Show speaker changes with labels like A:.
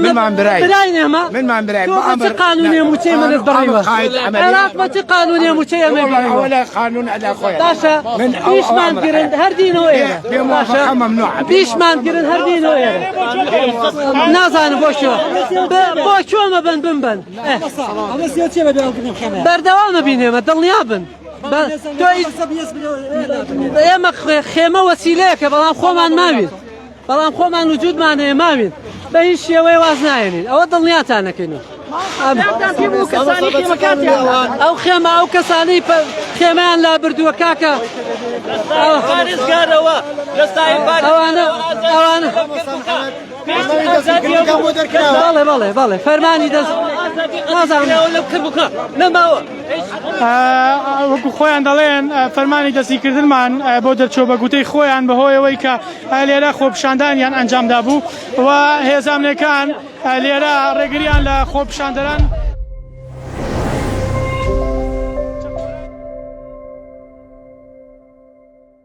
A: من براي من براي
B: ما قانوني موتي من الضريبة عراق ما قانوني موتي من الضريبة
A: ولا قانون على خويا
B: باشا بيش ما نقرن هردينو إيه باشا
A: ممنوع
B: بيش ما نقرن هردينو إيه نازان بوشو ما بن
C: أما سياسي ما بيعرفون خمسة
B: بردوام بينه ما دلنيابن اما خيمه وسيله که بلام خومان ماوین بلام خومان وجود معنی ماوین به هیچ شیوه واز ناینین او دڵنیاتان نەکەین او خيمه او كساني خيمان لا بردووە کاکە بەڵێ فەرمانی دەست
D: وەکو خۆیان دەڵێن فەرمانی دەستیکردنمان بۆ دەرچۆ بە گوتەی خۆیان بەهۆیەوەی کە لێرە خۆپیشاندانیان ئەنجامدا بوو و هێزانەکان لێرە ڕێگریان لە خۆپیشاندەران